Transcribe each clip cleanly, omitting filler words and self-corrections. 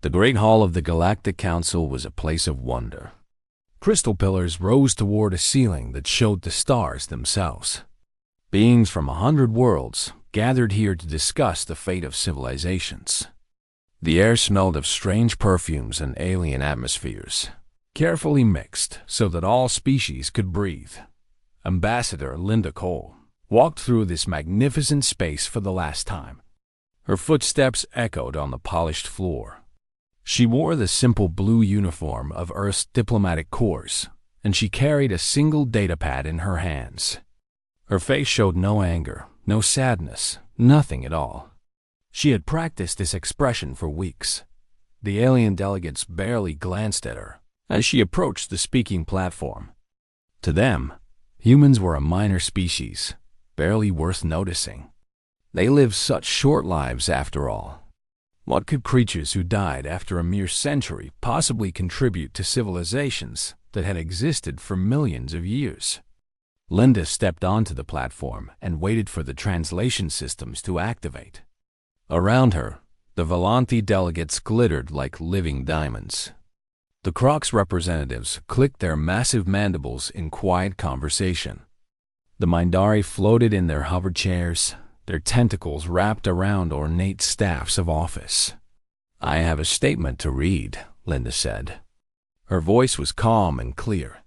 The Great Hall of the Galactic Council was a place of wonder. Crystal pillars rose toward a ceiling that showed the stars themselves. Beings from 100 worlds gathered here to discuss the fate of civilizations. The air smelled of strange perfumes and alien atmospheres, carefully mixed so that all species could breathe. Ambassador Linda Cole walked through this magnificent space for the last time. Her footsteps echoed on the polished floor. She wore the simple blue uniform of Earth's diplomatic corps, and she carried a single datapad in her hands. Her face showed no anger, no sadness, nothing at all. She had practiced this expression for weeks. The alien delegates barely glanced at her as she approached the speaking platform. To them, humans were a minor species, barely worth noticing. They lived such short lives after all. What could creatures who died after a mere century possibly contribute to civilizations that had existed for millions of years? Linda stepped onto the platform and waited for the translation systems to activate. Around her, the Volanthi delegates glittered like living diamonds. The Crocs representatives clicked their massive mandibles in quiet conversation. The Mindari floated in their hover chairs, their tentacles wrapped around ornate staffs of office. "I have a statement to read," Linda said. Her voice was calm and clear.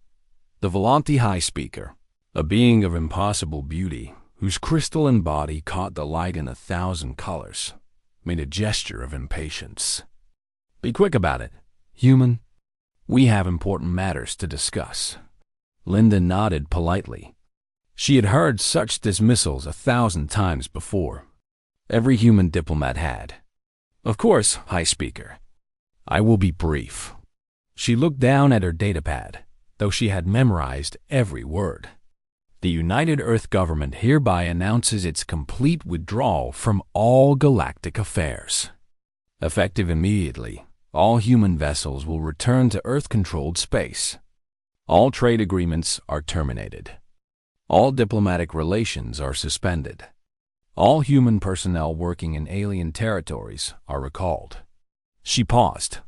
The Volanthi High Speaker, a being of impossible beauty, whose crystalline body caught the light in 1,000 colors, made a gesture of impatience. "Be quick about it, human. We have important matters to discuss." Linda nodded politely. She had heard such dismissals 1,000 times before. Every human diplomat had. "Of course, High Speaker. I will be brief." She looked down at her datapad, though she had memorized every word. "The United Earth Government hereby announces its complete withdrawal from all galactic affairs. Effective immediately, all human vessels will return to Earth-controlled space. All trade agreements are terminated. All diplomatic relations are suspended. All human personnel working in alien territories are recalled." She paused.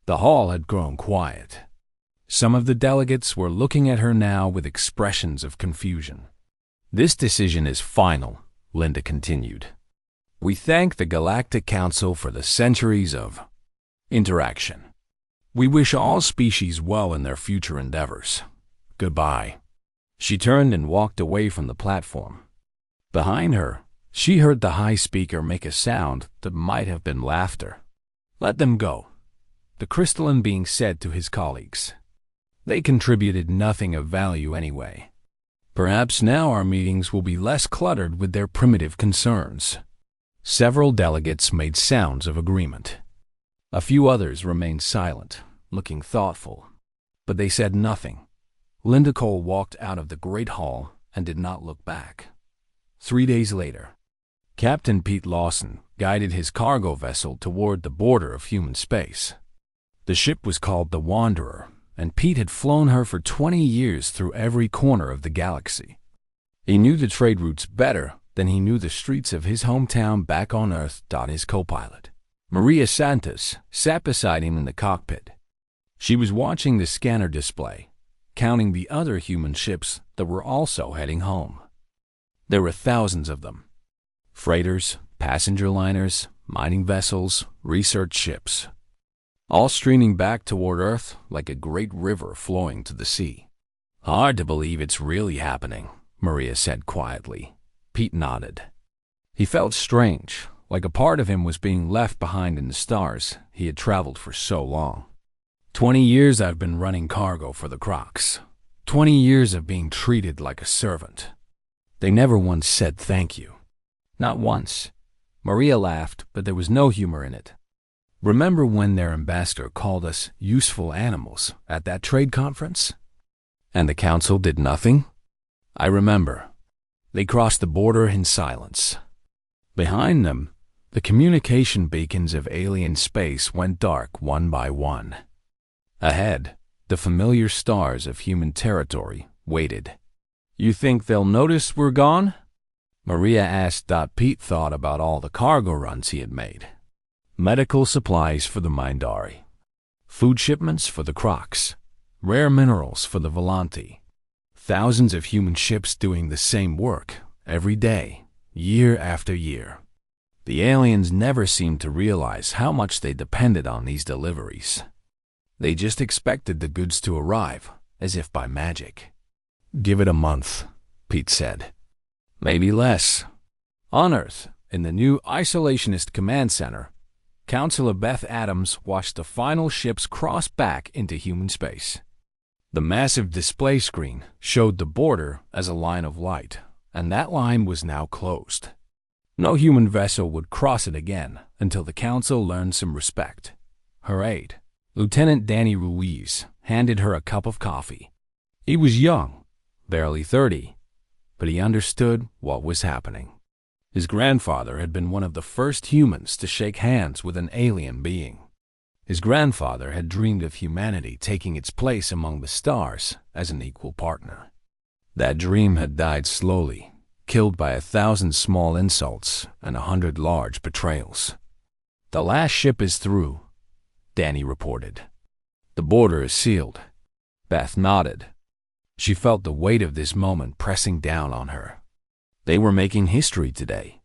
The hall had grown quiet. Some of the delegates were looking at her now with expressions of confusion. "This decision is final," Linda continued. "We thank the Galactic Council for the centuries of interaction. We wish all species well in their future endeavors. Goodbye." She turned and walked away from the platform. Behind her, she heard the High Speaker make a sound that might have been laughter. "Let them go," the crystalline being said to his colleagues. "They contributed nothing of value anyway. Perhaps now our meetings will be less cluttered with their primitive concerns." Several delegates made sounds of agreement. A few others remained silent, looking thoughtful. But they said nothing. Linda Cole walked out of the Great Hall and did not look back. 3 days later, Captain Pete Lawson guided his cargo vessel toward the border of human space. The ship was called the Wanderer, and Pete had flown her for 20 years through every corner of the galaxy. He knew the trade routes better than he knew the streets of his hometown back on Earth. His co-pilot, Maria Santos, sat beside him in the cockpit. She was watching the scanner display, counting the other human ships that were also heading home. There were thousands of them. Freighters, passenger liners, mining vessels, research ships, all streaming back toward Earth like a great river flowing to the sea. "Hard to believe it's really happening," Maria said quietly. Pete nodded. He felt strange, like a part of him was being left behind in the stars he had traveled for so long. 20 years I've been running cargo for the Crocs. 20 years of being treated like a servant. They never once said thank you. Not once." Maria laughed, but there was no humor in it. "Remember when their ambassador called us useful animals at that trade conference? And the council did nothing? I remember. They crossed the border in silence. Behind them, the communication beacons of alien space went dark one by one. Ahead, the familiar stars of human territory waited. "You think they'll notice we're gone?" Maria asked. Pete thought about all the cargo runs he had made. medical supplies for the Mindari, food shipments for the Crocs, rare minerals for the Volanti. Thousands of human ships doing the same work every day, year after year. The aliens never seemed to realize how much they depended on these deliveries. They just expected the goods to arrive, as if by magic. "Give it a month," Pete said. "Maybe less." On Earth, in the new isolationist command center, Counselor Beth Adams watched the final ships cross back into human space. The massive display screen showed the border as a line of light, and that line was now closed. No human vessel would cross it again until the Council learned some respect. Her aide, Lieutenant Danny Ruiz, handed her a cup of coffee. He was young, barely 30, but he understood what was happening. His grandfather had been one of the first humans to shake hands with an alien being. His grandfather had dreamed of humanity taking its place among the stars as an equal partner. That dream had died slowly, killed by 1,000 small insults and 100 large betrayals. "The last ship is through," Danny reported. "The border is sealed." Beth nodded. She felt the weight of this moment pressing down on her. They were making history today.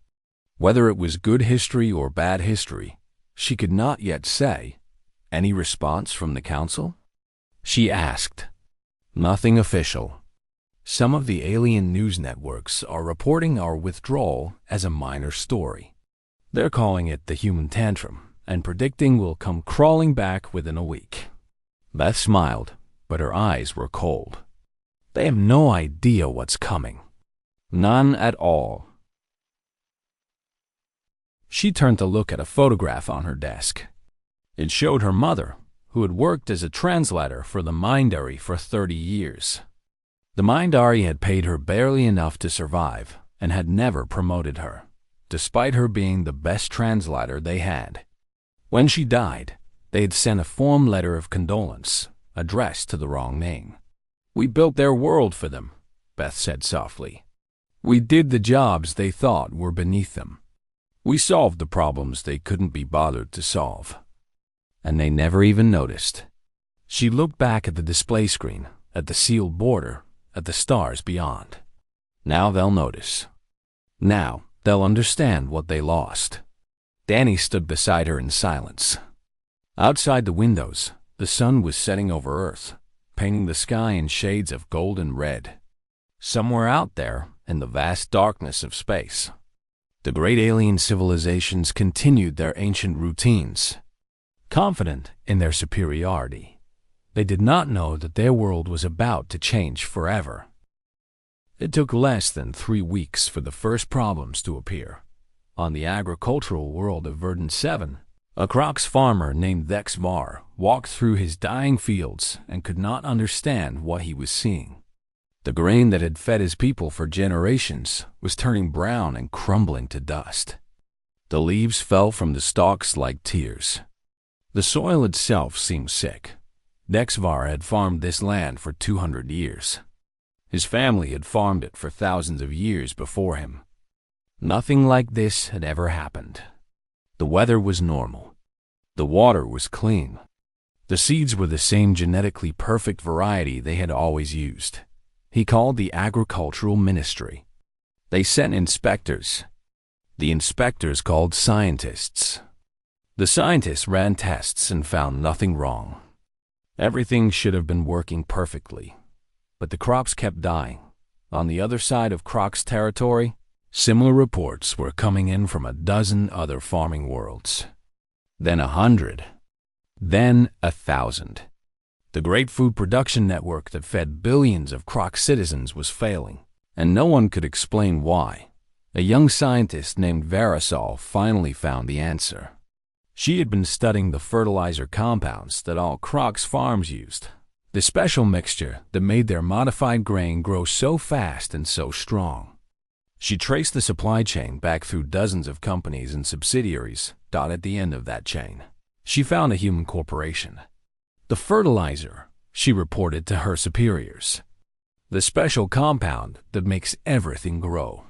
Whether it was good history or bad history, she could not yet say. "Any response from the Council?" she asked. "Nothing official. Some of the alien news networks are reporting our withdrawal as a minor story. They're calling it the human tantrum and predicting we'll come crawling back within a week." Beth smiled, but her eyes were cold. They have no idea what's coming. None at all. She turned to look at a photograph on her desk. It showed her mother, who had worked as a translator for the Mindari for 30 years. The Mindari had paid her barely enough to survive and had never promoted her, despite her being the best translator they had. When she died, they had sent a form letter of condolence, addressed to the wrong name. "We built their world for them," Beth said softly. "We did the jobs they thought were beneath them. We solved the problems they couldn't be bothered to solve. And they never even noticed." She looked back at the display screen, at the sealed border, at the stars beyond. Now they'll notice. Now they'll understand what they lost. Danny stood beside her in silence. Outside the windows, the sun was setting over Earth, painting the sky in shades of gold and red. Somewhere out there, in the vast darkness of space, the great alien civilizations continued their ancient routines. Confident in their superiority, they did not know that their world was about to change forever. It took less than 3 weeks for the first problems to appear. On the agricultural world of Verdant 7, a Crocs farmer named Dex Var walked through his dying fields and could not understand what he was seeing. The grain that had fed his people for generations was turning brown and crumbling to dust. The leaves fell from the stalks like tears. The soil itself seemed sick. Dex Var had farmed this land for 200 years. His family had farmed it for thousands of years before him. Nothing like this had ever happened. The weather was normal. The water was clean. The seeds were the same genetically perfect variety they had always used. He called the agricultural ministry. They sent inspectors. The inspectors called scientists. The scientists ran tests and found nothing wrong. Everything should have been working perfectly. But the crops kept dying. On the other side of Croc's territory, similar reports were coming in from a dozen other farming worlds. Then 100. Then 1,000. The great food production network that fed billions of Croc citizens was failing, and no one could explain why. A young scientist named Verisol finally found the answer. She had been studying the fertilizer compounds that all Croc's farms used, the special mixture that made their modified grain grow so fast and so strong. She traced the supply chain back through dozens of companies and subsidiaries. At the end of that chain, she found a human corporation. The fertilizer, she reported to her superiors. The special compound that makes everything grow.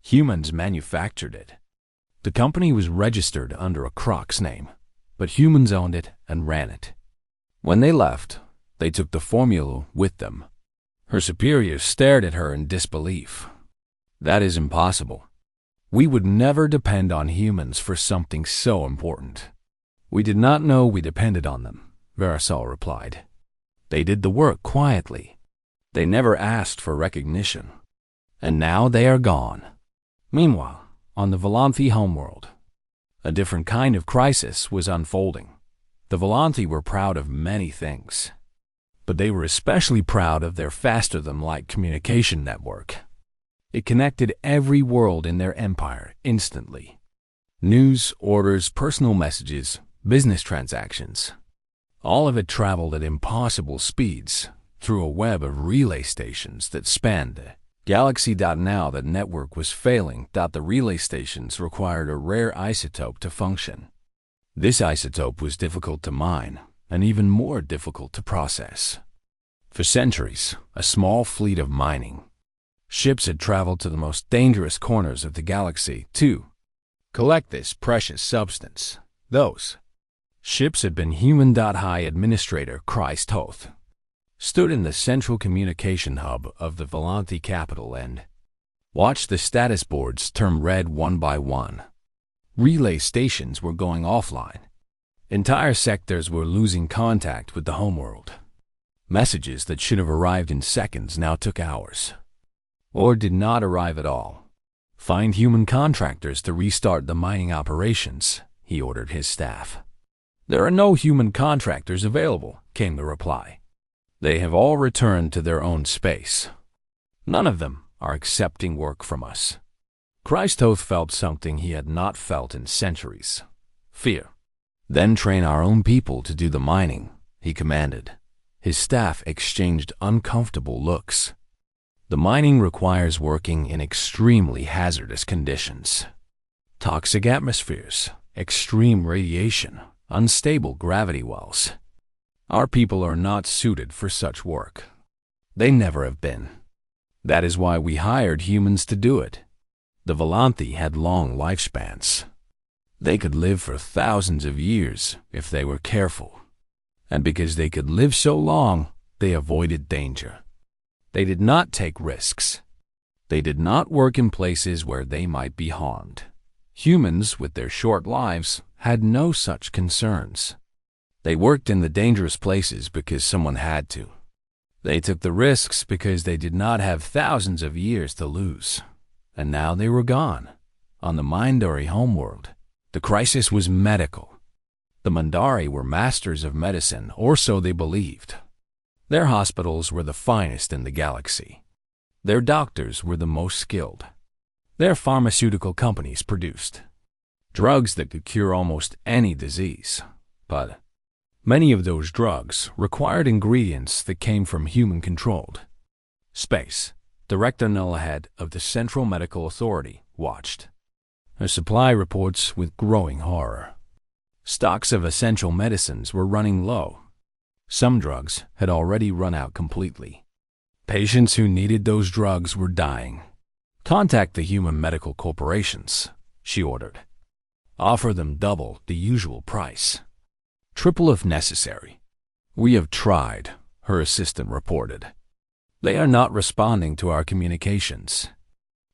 Humans manufactured it. The company was registered under a Croc's name, but humans owned it and ran it. When they left, they took the formula with them. Her superiors stared at her in disbelief. That is impossible. We would never depend on humans for something so important. We did not know we depended on them, Verisol replied. They did the work quietly. They never asked for recognition. And now they are gone. Meanwhile, on the Volanthi homeworld, a different kind of crisis was unfolding. The Volanthi were proud of many things, but they were especially proud of their faster-than-light communication network. It connected every world in their empire instantly. News, orders, personal messages, business transactions. All of it traveled at impossible speeds through a web of relay stations that spanned the galaxy. Now the network was failing. The relay stations required a rare isotope to function. This isotope was difficult to mine and even more difficult to process. For centuries, a small fleet of mining ships had traveled to the most dangerous corners of the galaxy to collect this precious substance. Those ships had been human. High Administrator Christ Hoth stood in the central communication hub of the Volanthi capital and watched the status boards turn red one by one. Relay stations were going offline. Entire sectors were losing contact with the homeworld. Messages that should have arrived in seconds now took hours, or did not arrive at all. Find human contractors to restart the mining operations, he ordered his staff. There are no human contractors available, came the reply. They have all returned to their own space. None of them are accepting work from us. Christoth felt something he had not felt in centuries. Fear. Then train our own people to do the mining, he commanded. His staff exchanged uncomfortable looks. The mining requires working in extremely hazardous conditions. Toxic atmospheres, extreme radiation, unstable gravity wells. Our people are not suited for such work. They never have been. That is why we hired humans to do it. The Volanthi had long lifespans. They could live for thousands of years if they were careful. And because they could live so long, they avoided danger. They did not take risks. They did not work in places where they might be harmed. Humans, with their short lives, had no such concerns. They worked in the dangerous places because someone had to. They took the risks because they did not have thousands of years to lose. And now they were gone. On the Mindari homeworld, the crisis was medical. The Mindari were masters of medicine, or so they believed. Their hospitals were the finest in the galaxy. Their doctors were the most skilled. Their pharmaceutical companies produced drugs that could cure almost any disease. But many of those drugs required ingredients that came from human-controlled space. Director Nullahead of the Central Medical Authority watched her supply reports with growing horror. Stocks of essential medicines were running low. Some drugs had already run out completely. Patients who needed those drugs were dying. Contact the human medical corporations, she ordered. Offer them double the usual price. Triple if necessary. We have tried, her assistant reported. They are not responding to our communications.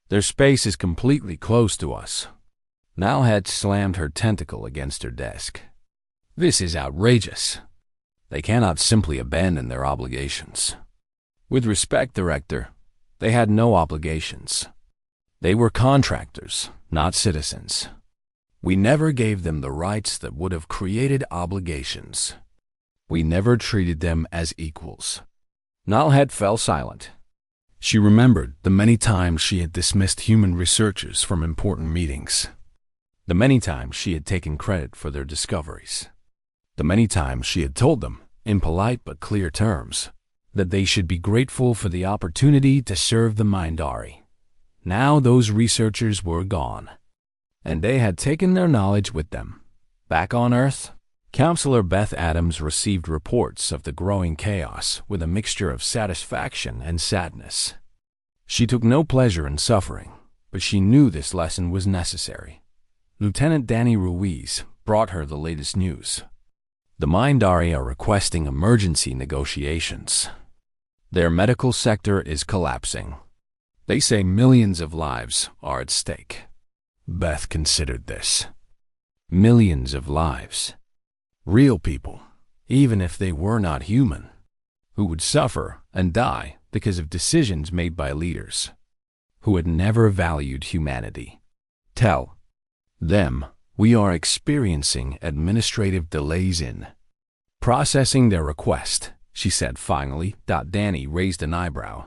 Their space is completely closed to us. Nalhed slammed her tentacle against her desk. This is outrageous. They cannot simply abandon their obligations. With respect, Director, they had no obligations. They were contractors, not citizens. We never gave them the rights that would have created obligations. We never treated them as equals. Nalhed fell silent. She remembered the many times she had dismissed human researchers from important meetings. The many times she had taken credit for their discoveries. The many times she had told them, in polite but clear terms, that they should be grateful for the opportunity to serve the Mindari. Now those researchers were gone, and they had taken their knowledge with them. Back on Earth, Counselor Beth Adams received reports of the growing chaos with a mixture of satisfaction and sadness. She took no pleasure in suffering, but she knew this lesson was necessary. Lieutenant Danny Ruiz brought her the latest news. The Mindari are requesting emergency negotiations. Their medical sector is collapsing. They say millions of lives are at stake. Beth considered this. Millions of lives. Real people, even if they were not human, who would suffer and die because of decisions made by leaders who had never valued humanity. Tell them we are experiencing administrative delays in processing their request, she said finally. Danny raised an eyebrow.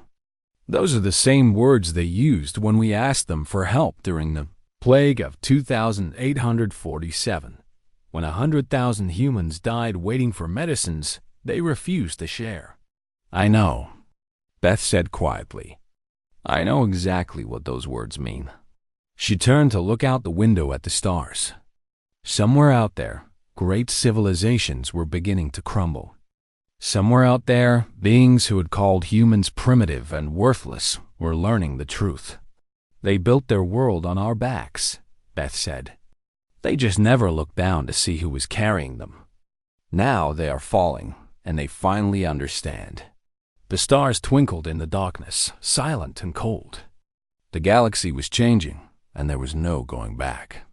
Those are the same words they used when we asked them for help during the plague of 2847. When 100,000 humans died waiting for medicines, they refused to share. I know, Beth said quietly. I know exactly what those words mean. She turned to look out the window at the stars. Somewhere out there, great civilizations were beginning to crumble. Somewhere out there, beings who had called humans primitive and worthless were learning the truth. They built their world on our backs, Beth said. They just never looked down to see who was carrying them. Now they are falling, and they finally understand. The stars twinkled in the darkness, silent and cold. The galaxy was changing, and there was no going back.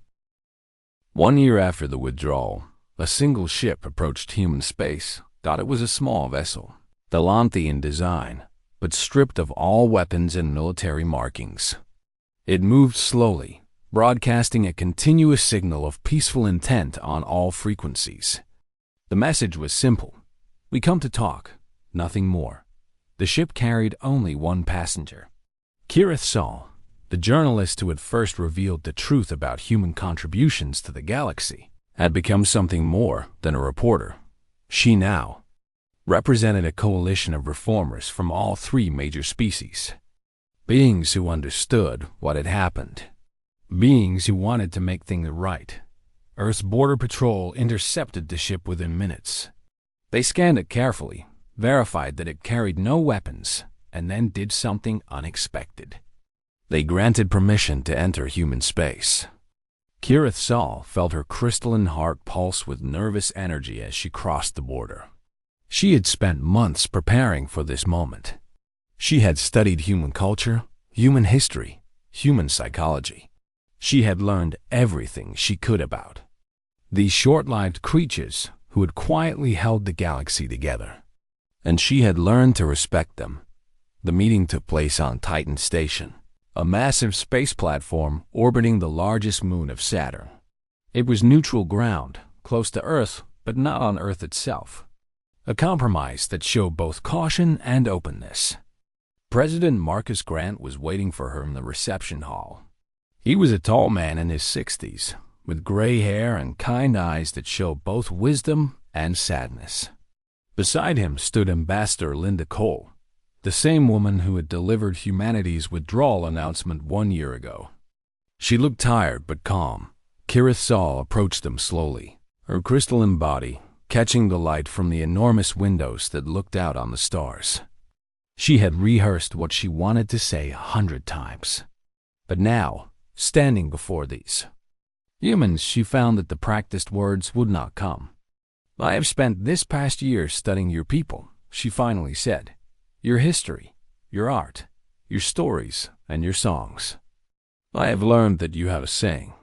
1 year after the withdrawal, a single ship approached human space. It was a small vessel, Delanthe in design, but stripped of all weapons and military markings. It moved slowly, broadcasting a continuous signal of peaceful intent on all frequencies. The message was simple. We come to talk, nothing more. The ship carried only one passenger. Kirith Saul, the journalist who had first revealed the truth about human contributions to the galaxy, had become something more than a reporter. She now represented a coalition of reformers from all 3 major species. Beings who understood what had happened. Beings who wanted to make things right. Earth's border patrol intercepted the ship within minutes. They scanned it carefully, verified that it carried no weapons, and then did something unexpected. They granted permission to enter human space. Kirith Saul felt her crystalline heart pulse with nervous energy as she crossed the border. She had spent months preparing for this moment. She had studied human culture, human history, human psychology. She had learned everything she could about these short-lived creatures who had quietly held the galaxy together. And she had learned to respect them. The meeting took place on Titan Station, a massive space platform orbiting the largest moon of Saturn. It was neutral ground, close to Earth, but not on Earth itself. A compromise that showed both caution and openness. President Marcus Grant was waiting for her in the reception hall. He was a tall man in his 60s, with gray hair and kind eyes that showed both wisdom and sadness. Beside him stood Ambassador Linda Cole, the same woman who had delivered humanity's withdrawal announcement 1 year ago. She looked tired but calm. Kirith Saul approached them slowly, her crystalline body catching the light from the enormous windows that looked out on the stars. She had rehearsed what she wanted to say 100 times. But now, standing before these humans, she found that the practiced words would not come. I have spent this past year studying your people, she finally said. Your history, your art, your stories, and your songs. I have learned that you have a saying.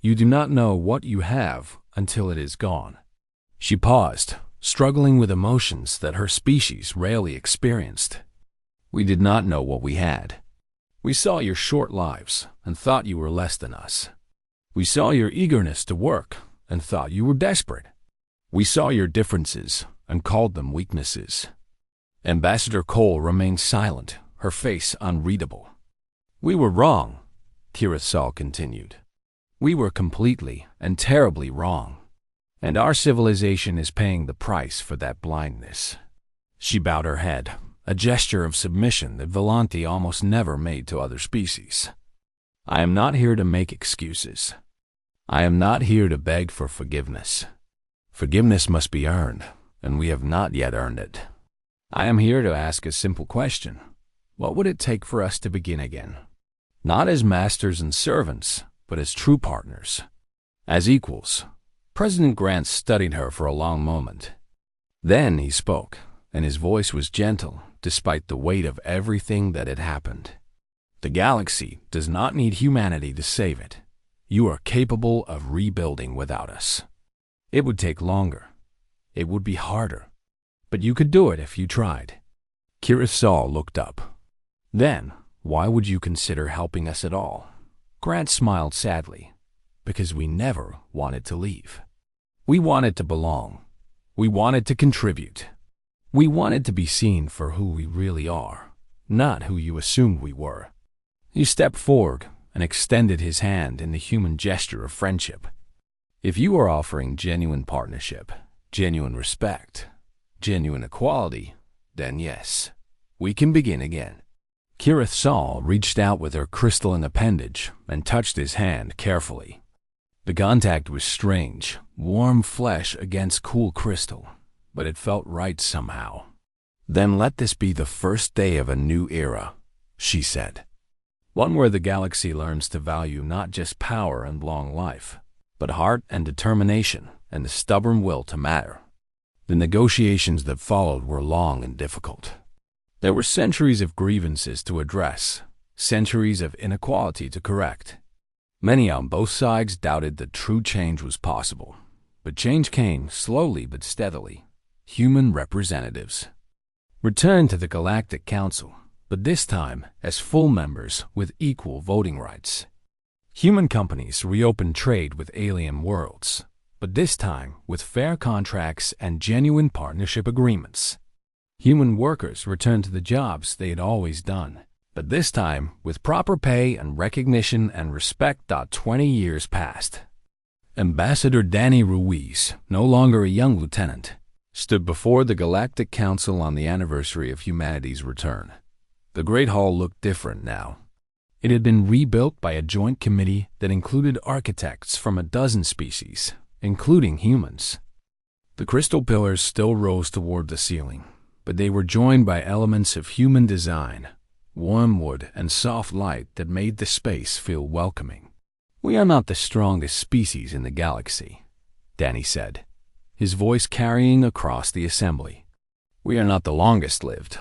You do not know what you have until it is gone. She paused, struggling with emotions that her species rarely experienced. We did not know what we had. We saw your short lives and thought you were less than us. We saw your eagerness to work and thought you were desperate. We saw your differences and called them weaknesses. Ambassador Cole remained silent, her face unreadable. We were wrong, Kirith Saul continued. We were completely and terribly wrong. And our civilization is paying the price for that blindness. She bowed her head, a gesture of submission that Delanthe almost never made to other species. I am not here to make excuses. I am not here to beg for forgiveness. Forgiveness must be earned, and we have not yet earned it. I am here to ask a simple question. What would it take for us to begin again? Not as masters and servants, but as true partners. as equals. President Grant studied her for a long moment. Then he spoke, and his voice was gentle despite the weight of everything that had happened. The galaxy does not need humanity to save it. You are capable of rebuilding without us. It would take longer. It would be harder. But you could do it if you tried. Kurosawa looked up. Then, why would you consider helping us at all? Grant smiled sadly. Because we never wanted to leave. We wanted to belong. We wanted to contribute. We wanted to be seen for who we really are, not who you assumed we were. He stepped forward and extended his hand in the human gesture of friendship. If you are offering genuine partnership, genuine respect, genuine equality, then yes, we can begin again. Kurosawa reached out with her crystalline appendage and touched his hand carefully. The contact was strange, warm flesh against cool crystal, but it felt right somehow. Then let this be the first day of a new era, she said. One where the galaxy learns to value not just power and long life, but heart and determination and the stubborn will to matter. The negotiations that followed were long and difficult. There were centuries of grievances to address, centuries of inequality to correct. Many on both sides doubted that true change was possible, but change came slowly but steadily. Human representatives returned to the Galactic Council, but this time as full members with equal voting rights. Human companies reopened trade with alien worlds, but this time with fair contracts and genuine partnership agreements. Human workers returned to the jobs they had always done, but this time with proper pay and recognition and respect. 20 years passed. Ambassador Danny Ruiz, no longer a young lieutenant, stood before the Galactic Council on the anniversary of humanity's return. The Great Hall looked different now. It had been rebuilt by a joint committee that included architects from a dozen species, including humans. The crystal pillars still rose toward the ceiling, but they were joined by elements of human design, warm wood and soft light that made the space feel welcoming. We are not the strongest species in the galaxy, Danny said, his voice carrying across the assembly. We are not the longest lived.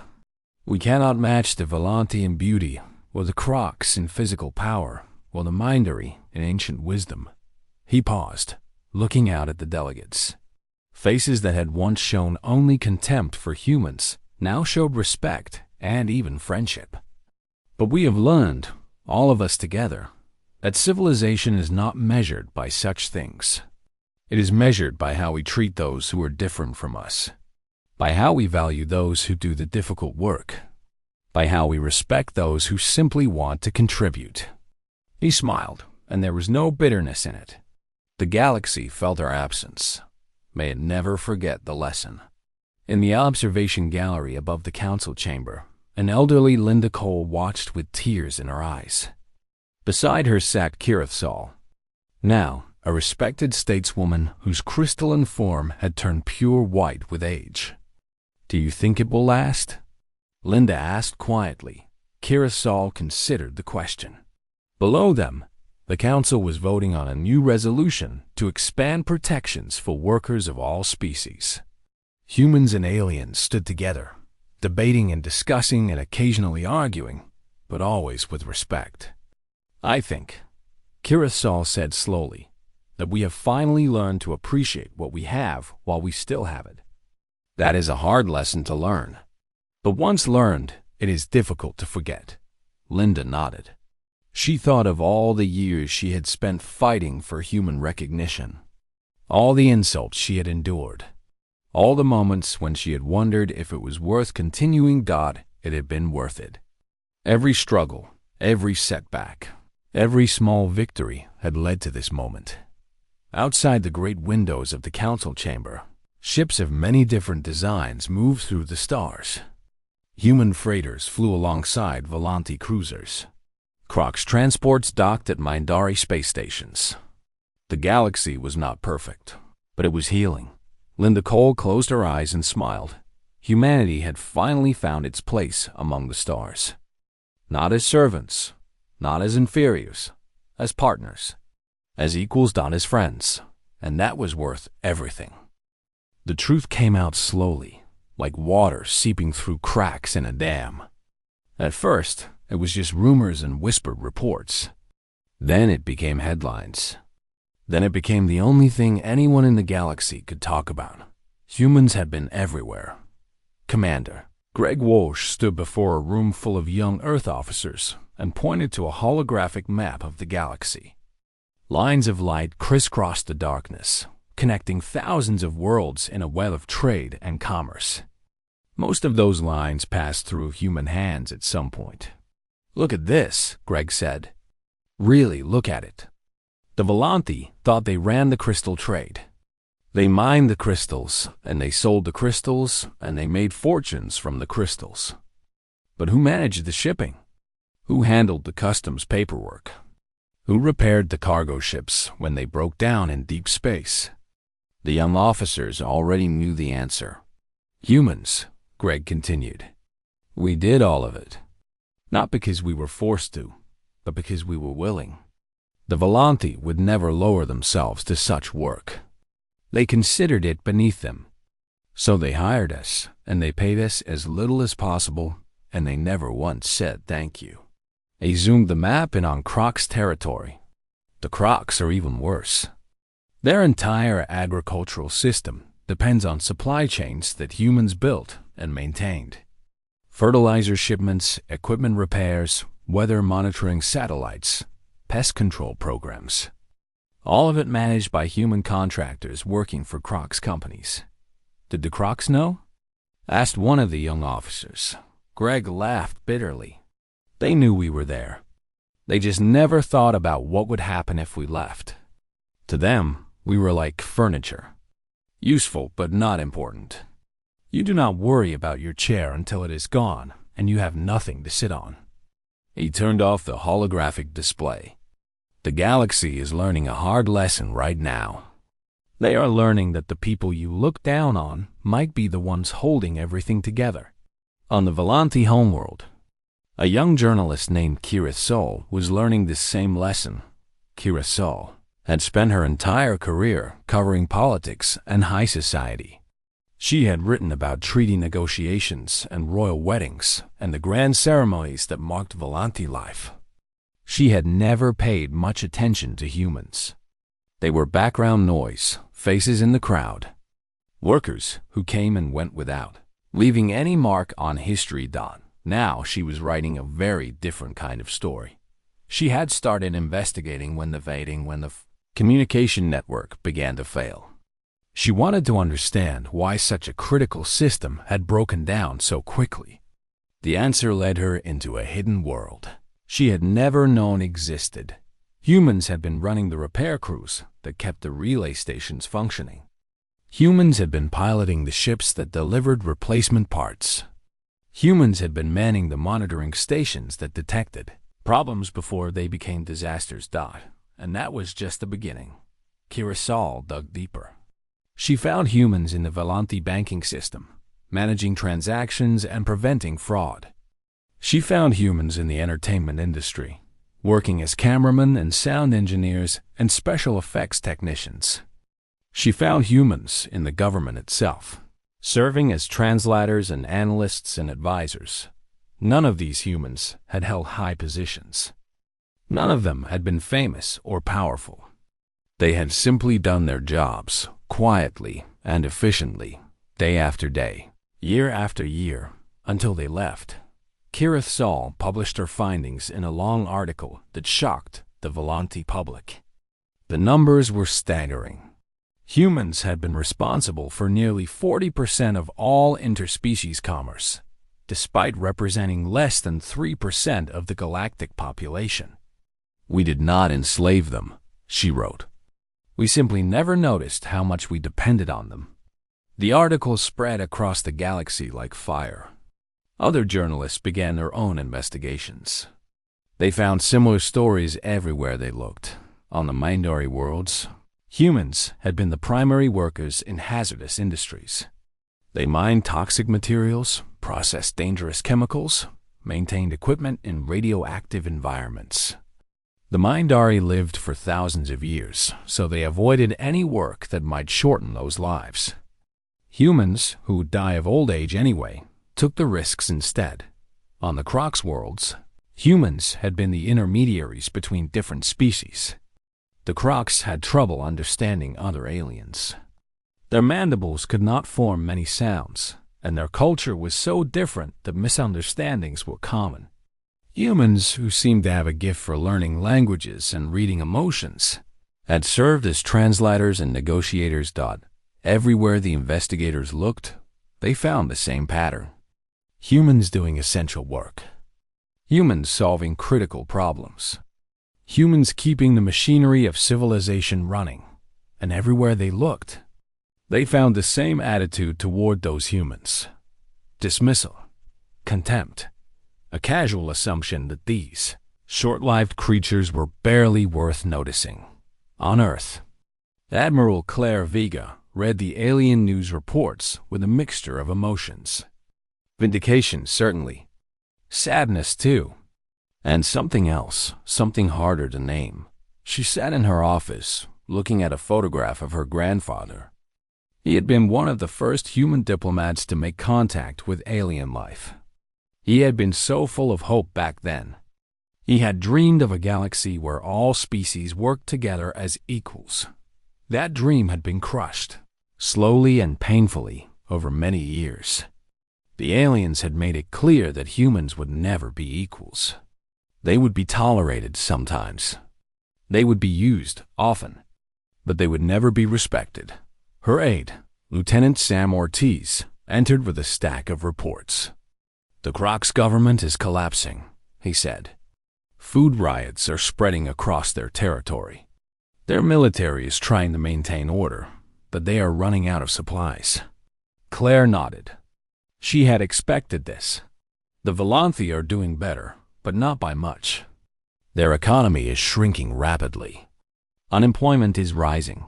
We cannot match the Volanti in beauty, or the Crocs in physical power, or the Mindery in ancient wisdom. He paused, looking out at the delegates. Faces that had once shown only contempt for humans now showed respect and even friendship. But we have learned, all of us together, that civilization is not measured by such things. It is measured by how we treat those who are different from us, by how we value those who do the difficult work, by how we respect those who simply want to contribute. He smiled, and there was no bitterness in it. The galaxy felt our absence. May it never forget the lesson. In the observation gallery above the council chamber, an elderly Linda Cole watched with tears in her eyes. Beside her sat Kurosawa, now a respected stateswoman whose crystalline form had turned pure white with age. Do you think it will last? Linda asked quietly. Kurosawa considered the question. Below them, the council was voting on a new resolution to expand protections for workers of all species. Humans and aliens stood together, debating and discussing and occasionally arguing, but always with respect. I think, Kurosawa said slowly, that we have finally learned to appreciate what we have while we still have it. That is a hard lesson to learn. But once learned, it is difficult to forget. Linda nodded. She thought of all the years she had spent fighting for human recognition, all the insults she had endured, all the moments when she had wondered if it was worth continuing. It had been worth it. Every struggle, every setback, every small victory had led to this moment. Outside the great windows of the council chamber, ships of many different designs moved through the stars. Human freighters flew alongside Volanti cruisers. Crocs transports docked at Mindari space stations. The galaxy was not perfect, but it was healing. Linda Cole closed her eyes and smiled. Humanity had finally found its place among the stars. Not as servants, not as inferiors, as partners. as equals, not as friends, and that was worth everything. The truth came out slowly, like water seeping through cracks in a dam. At first, it was just rumors and whispered reports. Then it became headlines. Then it became the only thing anyone in the galaxy could talk about. Humans had been everywhere. Commander Greg Walsh stood before a room full of young Earth officers and pointed to a holographic map of the galaxy. Lines of light crisscrossed the darkness, connecting thousands of worlds in a web of trade and commerce. Most of those lines passed through human hands at some point. "Look at this," Greg said. "Really, look at it." The Volanthi thought they ran the crystal trade. They mined the crystals, and they sold the crystals, and they made fortunes from the crystals. But who managed the shipping? Who handled the customs paperwork? Who repaired the cargo ships when they broke down in deep space? The young officers already knew the answer. "Humans," Greg continued. "We did all of it. Not because we were forced to, but because we were willing." The Volanthi would never lower themselves to such work. They considered it beneath them. So they hired us, and they paid us as little as possible, and they never once said thank you. He zoomed the map in on Croc's territory. The Crocs are even worse. Their entire agricultural system depends on supply chains that humans built and maintained. Fertilizer shipments, equipment repairs, weather monitoring satellites, pest control programs. All of it managed by human contractors working for Croc's companies. Did the Crocs know? Asked one of the young officers. Greg laughed bitterly. They knew we were there. They just never thought about what would happen if we left. To them, we were like furniture. Useful, but not important. You do not worry about your chair until it is gone, and you have nothing to sit on. He turned off the holographic display. The galaxy is learning a hard lesson right now. They are learning that the people you look down on might be the ones holding everything together. On the Volanthi homeworld, a young journalist named Kira Sol was learning this same lesson. Kira Sol had spent her entire career covering politics and high society. She had written about treaty negotiations and royal weddings and the grand ceremonies that marked Volanthi life. She had never paid much attention to humans. They were background noise, faces in the crowd. Workers who came and went without, leaving any mark on history. Now she was writing a very different kind of story. She had started investigating when the communication network began to fail. She wanted to understand why such a critical system had broken down so quickly. The answer led her into a hidden world she had never known existed. Humans had been running the repair crews that kept the relay stations functioning. Humans had been piloting the ships that delivered replacement parts. Humans had been manning the monitoring stations that detected problems before they became disasters. And that was just the beginning. Kira Sol dug deeper. She found humans in the Volanthi banking system, managing transactions and preventing fraud. She found humans in the entertainment industry, working as cameramen and sound engineers and special effects technicians. She found humans in the government itself, serving as translators and analysts and advisors. None of these humans had held high positions. None of them had been famous or powerful. They had simply done their jobs quietly and efficiently, day after day, year after year, until they left. Kira Sol published her findings in a long article that shocked the Volanthi public. The numbers were staggering. Humans had been responsible for nearly 40% of all interspecies commerce, despite representing less than 3% of the galactic population. "We did not enslave them," she wrote. "We simply never noticed how much we depended on them." The article spread across the galaxy like fire. Other journalists began their own investigations. They found similar stories everywhere they looked. On the Mindori worlds, humans had been the primary workers in hazardous industries. They mined toxic materials, processed dangerous chemicals, maintained equipment in radioactive environments. The Mindari lived for thousands of years, so they avoided any work that might shorten those lives. Humans, who would die of old age anyway, took the risks instead. On the Crocs worlds, humans had been the intermediaries between different species. The Crocs had trouble understanding other aliens. Their mandibles could not form many sounds, and their culture was so different that misunderstandings were common. Humans, who seemed to have a gift for learning languages and reading emotions, had served as translators and negotiators. Everywhere the investigators looked, they found the same pattern. Humans doing essential work. Humans solving critical problems. Humans keeping the machinery of civilization running. And everywhere they looked, they found the same attitude toward those humans. Dismissal. Contempt. A casual assumption that these short-lived creatures were barely worth noticing. On Earth, Admiral Claire Vega read the alien news reports with a mixture of emotions. Vindication, certainly. Sadness, too. And something else, something harder to name. She sat in her office, looking at a photograph of her grandfather. He had been one of the first human diplomats to make contact with alien life. He had been so full of hope back then. He had dreamed of a galaxy where all species worked together as equals. That dream had been crushed, slowly and painfully, over many years. The aliens had made it clear that humans would never be equals. They would be tolerated sometimes. They would be used often, but they would never be respected. Her aide, Lieutenant Sam Ortiz, entered with a stack of reports. The Crocs government is collapsing, he said. Food riots are spreading across their territory. Their military is trying to maintain order, but they are running out of supplies. Claire nodded. She had expected this. The Volanthi are doing better, but not by much. Their economy is shrinking rapidly. Unemployment is rising.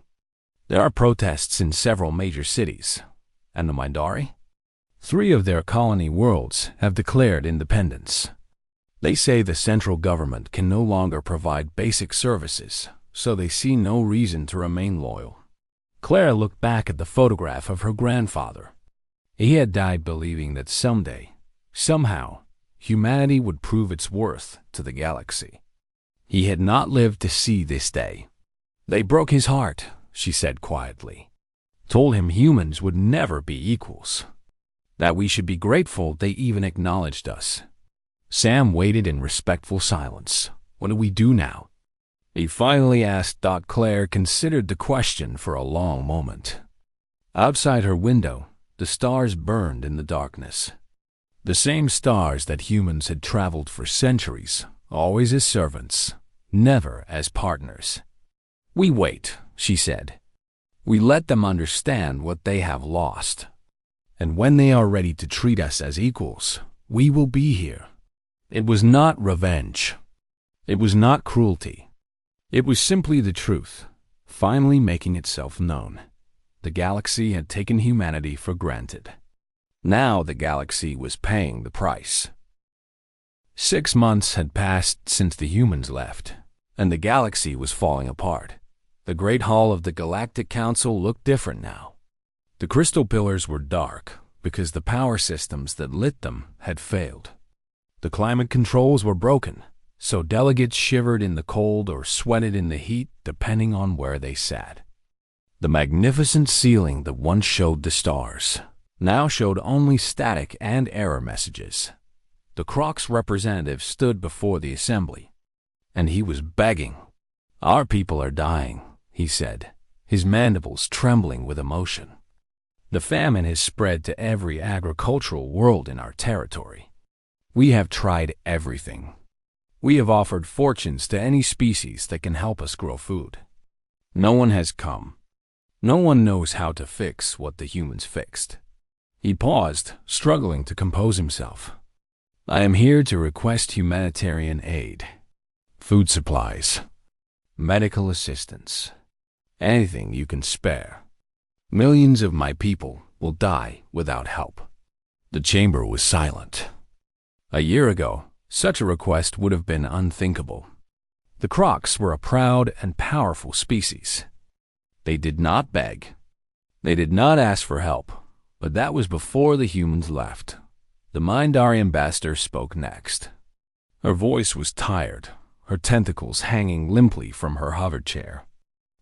There are protests in several major cities. And the Mindari? 3 of their colony worlds have declared independence. They say the central government can no longer provide basic services, so they see no reason to remain loyal. Claire looked back at the photograph of her grandfather. He had died believing that someday, somehow, humanity would prove its worth to the galaxy. He had not lived to see this day. They broke his heart, she said quietly. Told him humans would never be equals. That we should be grateful they even acknowledged us. Sam waited in respectful silence. What do we do now? He finally asked. Claire considered the question for a long moment. Outside her window, the stars burned in the darkness. The same stars that humans had traveled for centuries, always as servants, never as partners. We wait, she said. We let them understand what they have lost. And when they are ready to treat us as equals, we will be here. It was not revenge. It was not cruelty. It was simply the truth, finally making itself known. The galaxy had taken humanity for granted. Now the galaxy was paying the price. 6 months had passed since the humans left, and the galaxy was falling apart. The Great Hall of the Galactic Council looked different now. The crystal pillars were dark because the power systems that lit them had failed. The climate controls were broken, so delegates shivered in the cold or sweated in the heat depending on where they sat. The magnificent ceiling that once showed the stars now showed only static and error messages. The Crocs representative stood before the assembly, and he was begging. Our people are dying, he said, his mandibles trembling with emotion. The famine has spread to every agricultural world in our territory. We have tried everything. We have offered fortunes to any species that can help us grow food. No one has come. No one knows how to fix what the humans fixed. He paused, struggling to compose himself. I am here to request humanitarian aid. Food supplies. Medical assistance. Anything you can spare. Millions of my people will die without help. The chamber was silent. A year ago, such a request would have been unthinkable. The Crocs were a proud and powerful species. They did not beg. They did not ask for help, but that was before the humans left. The Mindari ambassador spoke next. Her voice was tired, her tentacles hanging limply from her hover chair.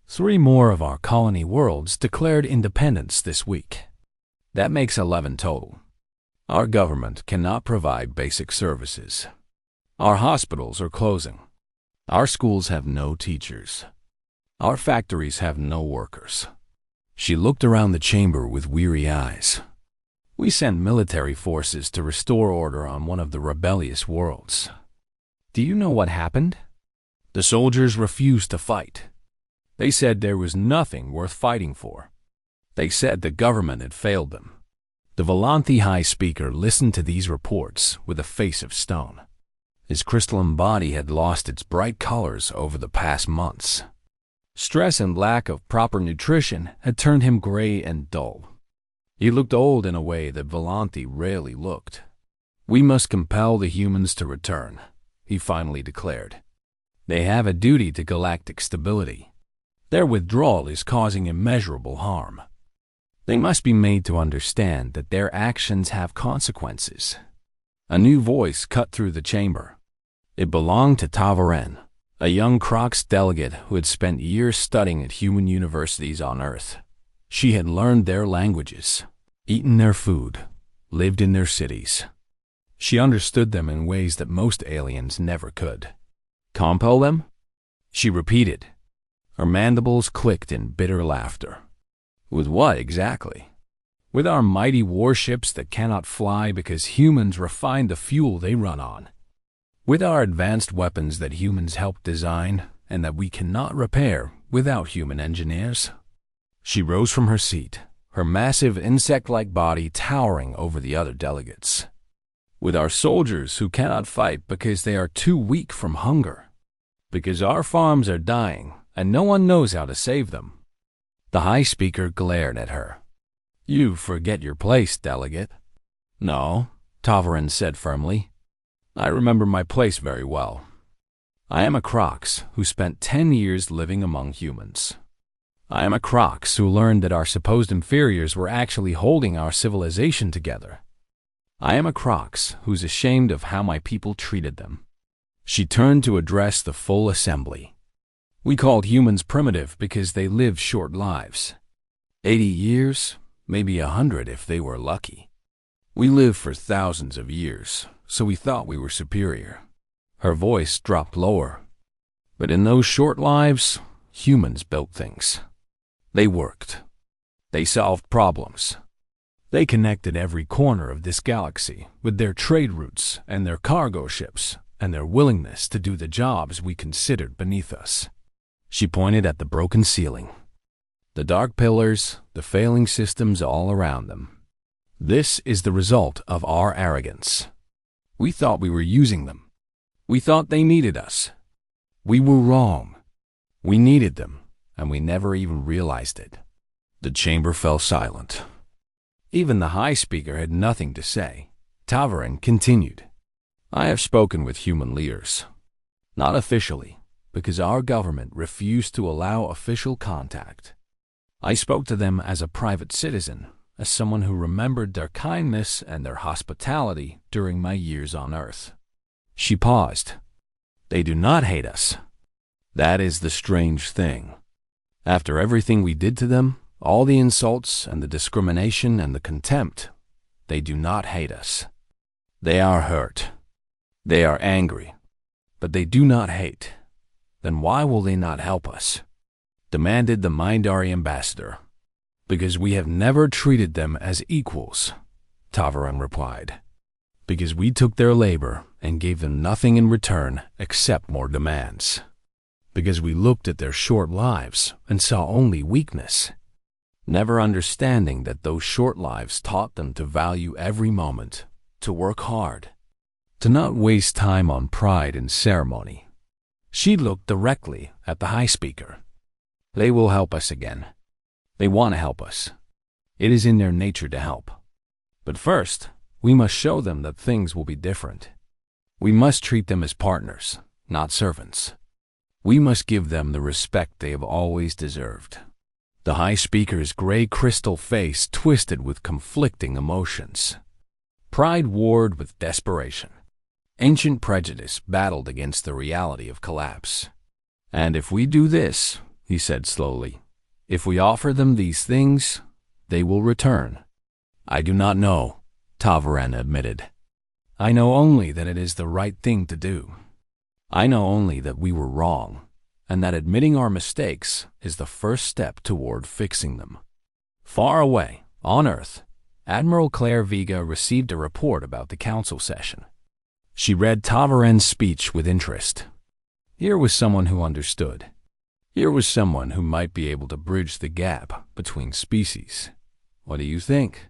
3 more of our colony worlds declared independence this week. That makes 11 total. Our government cannot provide basic services. Our hospitals are closing. Our schools have no teachers. Our factories have no workers. She looked around the chamber with weary eyes. We sent military forces to restore order on one of the rebellious worlds. Do you know what happened? The soldiers refused to fight. They said there was nothing worth fighting for. They said the government had failed them. The Volanthi High Speaker listened to these reports with a face of stone. His crystalline body had lost its bright colors over the past months. Stress and lack of proper nutrition had turned him gray and dull. He looked old in a way that Volanthi rarely looked. We must compel the humans to return, he finally declared. They have a duty to galactic stability. Their withdrawal is causing immeasurable harm. They must be made to understand that their actions have consequences. A new voice cut through the chamber. It belonged to Tavaren, a young Crocs delegate who had spent years studying at human universities on Earth. She had learned their languages, eaten their food, lived in their cities. She understood them in ways that most aliens never could. Compel them? She repeated. Her mandibles clicked in bitter laughter. With what exactly? With our mighty warships that cannot fly because humans refine the fuel they run on. With our advanced weapons that humans helped design and that we cannot repair without human engineers. She rose from her seat, her massive insect-like body towering over the other delegates. With our soldiers who cannot fight because they are too weak from hunger. Because our farms are dying and no one knows how to save them. The High Speaker glared at her. You forget your place, delegate. No, Tavaren said firmly. I remember my place very well. I am a Crocs who spent 10 years living among humans. I am a Crocs who learned that our supposed inferiors were actually holding our civilization together. I am a Crocs who's ashamed of how my people treated them. She turned to address the full assembly. We called humans primitive because they live short lives. 80 years, maybe 100 if they were lucky. We live for thousands of years, so we thought we were superior. Her voice dropped lower. But in those short lives, humans built things. They worked. They solved problems. They connected every corner of this galaxy with their trade routes and their cargo ships and their willingness to do the jobs we considered beneath us. She pointed at the broken ceiling, the dark pillars, the failing systems all around them. This is the result of our arrogance. We thought we were using them. We thought they needed us. We were wrong. We needed them, and we never even realized it. The chamber fell silent. Even the High Speaker had nothing to say. Tavaren continued. I have spoken with human leaders. Not officially, because our government refused to allow official contact. I spoke to them as a private citizen, as someone who remembered their kindness and their hospitality during my years on Earth. She paused. They do not hate us. That is the strange thing. After everything we did to them, all the insults and the discrimination and the contempt, they do not hate us. They are hurt. They are angry. But they do not hate. Then why will they not help us? Demanded the Mindari ambassador. Because we have never treated them as equals, Tavaren replied. Because we took their labor and gave them nothing in return except more demands. Because we looked at their short lives and saw only weakness, never understanding that those short lives taught them to value every moment, to work hard, to not waste time on pride and ceremony. She looked directly at the High Speaker. They will help us again. They want to help us. It is in their nature to help. But first, we must show them that things will be different. We must treat them as partners, not servants. We must give them the respect they have always deserved. The High Speaker's gray crystal face twisted with conflicting emotions. Pride warred with desperation. Ancient prejudice battled against the reality of collapse. "And if we do this," he said slowly, "if we offer them these things, they will return." "I do not know," Tavaran admitted. "I know only that it is the right thing to do. I know only that we were wrong, and that admitting our mistakes is the first step toward fixing them." Far away, on Earth, Admiral Claire Vega received a report about the council session. She read Tavaran's speech with interest. Here was someone who understood. Here was someone who might be able to bridge the gap between species. "What do you think?"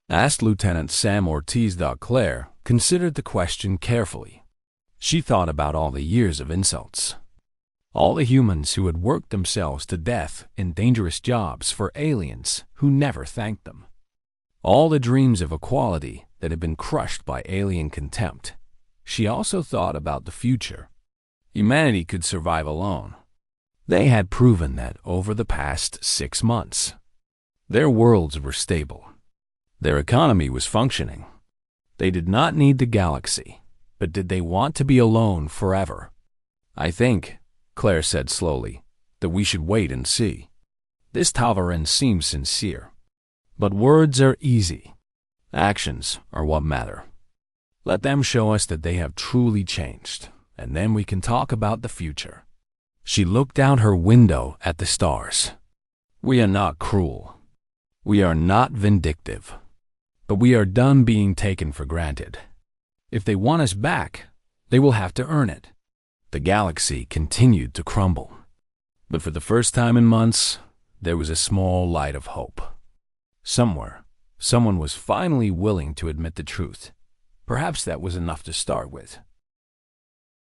asked Lieutenant Sam Ortiz. Claire considered the question carefully. She thought about all the years of insults. All the humans who had worked themselves to death in dangerous jobs for aliens who never thanked them. All the dreams of equality that had been crushed by alien contempt. She also thought about the future. Humanity could survive alone. They had proven that over the past 6 months. Their worlds were stable. Their economy was functioning. They did not need the galaxy, but did they want to be alone forever? "I think," Claire said slowly, "that we should wait and see." This Tavaran seemed sincere. But words are easy. Actions are what matter. Let them show us that they have truly changed, and then we can talk about the future. She looked out her window at the stars. "We are not cruel. We are not vindictive. But we are done being taken for granted. If they want us back, they will have to earn it." The galaxy continued to crumble. But for the first time in months, there was a small light of hope. Somewhere, someone was finally willing to admit the truth. Perhaps that was enough to start with.